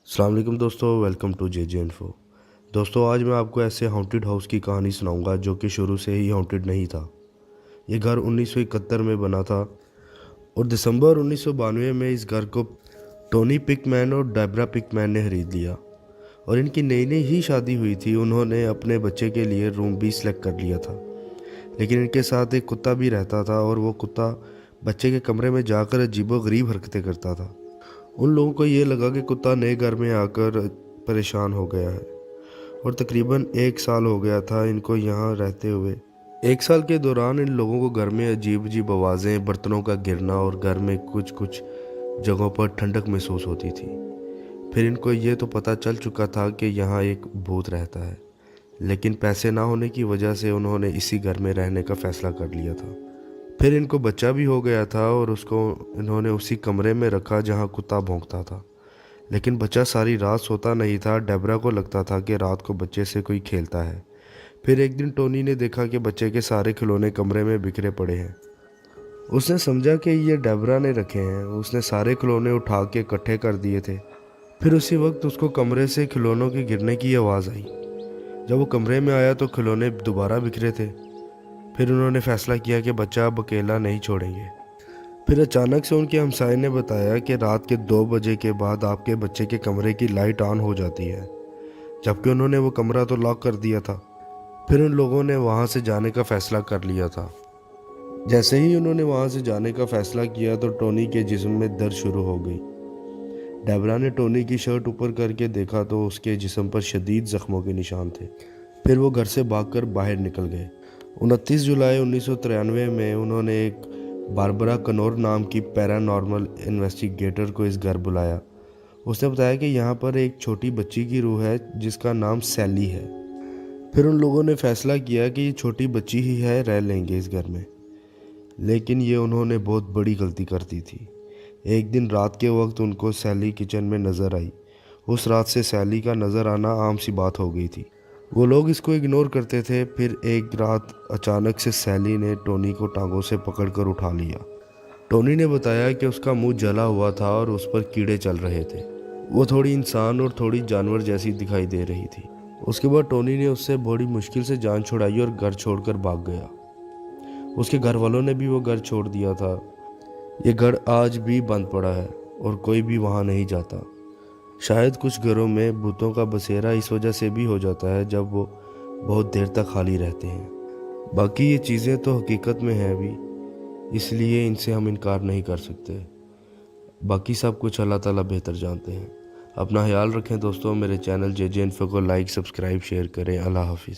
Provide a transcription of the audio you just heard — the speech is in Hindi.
अस्सलाम वालेकुम दोस्तों, welcome to J J info. दोस्तों, आज मैं आपको ऐसे हॉन्टेड हाउस की कहानी सुनाऊंगा जो कि शुरू से ही हॉन्टेड नहीं था। ये घर 1971 में बना था और दिसंबर 1992 में इस घर को टोनी पिकमैन और डेब्रा पिकमैन ने खरीद लिया। और इनकी नई नई ही शादी हुई थी। उन्होंने अपने बच्चे के लिए रूम भी सिलेक्ट कर लिया था, लेकिन इनके साथ एक कुत्ता भी रहता था और वो कुत्ता बच्चे के कमरे में जाकर अजीबोगरीब हरकतें करता था। उन लोगों को ये लगा कि कुत्ता नए घर में आकर परेशान हो गया है और तकरीबन 1 साल हो गया था इनको यहाँ रहते हुए। 1 साल के दौरान इन लोगों को घर में अजीब अजीब आवाज़ें, बर्तनों का गिरना और घर में कुछ कुछ जगहों पर ठंडक महसूस होती थी। फिर इनको ये तो पता चल चुका था कि यहाँ एक भूत रहता है, लेकिन पैसे ना होने की वजह से उन्होंने इसी घर में रहने का फ़ैसला कर लिया था। फिर इनको बच्चा भी हो गया था और उसको इन्होंने उसी कमरे में रखा जहाँ कुत्ता भौंकता था। लेकिन बच्चा सारी रात सोता नहीं था। डेब्रा को लगता था कि रात को बच्चे से कोई खेलता है। फिर एक दिन टोनी ने देखा कि बच्चे के सारे खिलौने कमरे में बिखरे पड़े हैं। उसने समझा कि ये डेब्रा ने रखे हैं। उसने सारे खिलौने उठा के इकट्ठे कर दिए थे। फिर उसी वक्त उसको कमरे से खिलौनों के गिरने की आवाज़ आई। जब वो कमरे में आया तो खिलौने दोबारा बिखरे थे। फिर उन्होंने फैसला किया कि बच्चा अब अकेला नहीं छोड़ेंगे। फिर अचानक से उनके हमसाये ने बताया कि रात के 2 बजे के बाद आपके बच्चे के कमरे की लाइट ऑन हो जाती है, जबकि उन्होंने वो कमरा तो लॉक कर दिया था। फिर उन लोगों ने वहाँ से जाने का फ़ैसला कर लिया था। जैसे ही उन्होंने वहाँ से जाने का फ़ैसला किया तो टोनी के जिस्म में दर्द शुरू हो गई। डेब्रा ने टोनी की शर्ट ऊपर करके देखा तो उसके जिस्म पर शदीद ज़ख्मों के निशान थे। फिर वो घर से भागकर बाहर निकल गए। 29 जुलाई 1993 में उन्होंने एक बारबरा कनोर नाम की पैरानॉर्मल इन्वेस्टिगेटर को इस घर बुलाया। उसने बताया कि यहाँ पर एक छोटी बच्ची की रूह है जिसका नाम सैली है। फिर उन लोगों ने फैसला किया कि ये छोटी बच्ची ही है, रह लेंगे इस घर में। लेकिन ये उन्होंने बहुत बड़ी गलती कर दी थी। एक दिन रात के वक्त उनको सैली किचन में नज़र आई। उस रात से सैली का नज़र आना आम सी बात हो गई थी। वो लोग इसको इग्नोर करते थे। फिर एक रात अचानक से सैली ने टोनी को टांगों से पकड़कर उठा लिया। टोनी ने बताया कि उसका मुंह जला हुआ था और उस पर कीड़े चल रहे थे। वो थोड़ी इंसान और थोड़ी जानवर जैसी दिखाई दे रही थी। उसके बाद टोनी ने उससे बड़ी मुश्किल से जान छुड़ाई और घर छोड़कर भाग गया। उसके घर वालों ने भी वो घर छोड़ दिया था। ये घर आज भी बंद पड़ा है और कोई भी वहाँ नहीं जाता। शायद कुछ घरों में भूतों का बसेरा इस वजह से भी हो जाता है जब वो बहुत देर तक खाली रहते हैं। बाकी ये चीज़ें तो हकीकत में हैं भी, इसलिए इनसे हम इनकार नहीं कर सकते। बाकी सब कुछ अल्लाह ताला बेहतर जानते हैं। अपना ख्याल रखें दोस्तों। मेरे चैनल जे जे इन्फो को लाइक, सब्सक्राइब, शेयर करें। अल्लाह हाफिज़।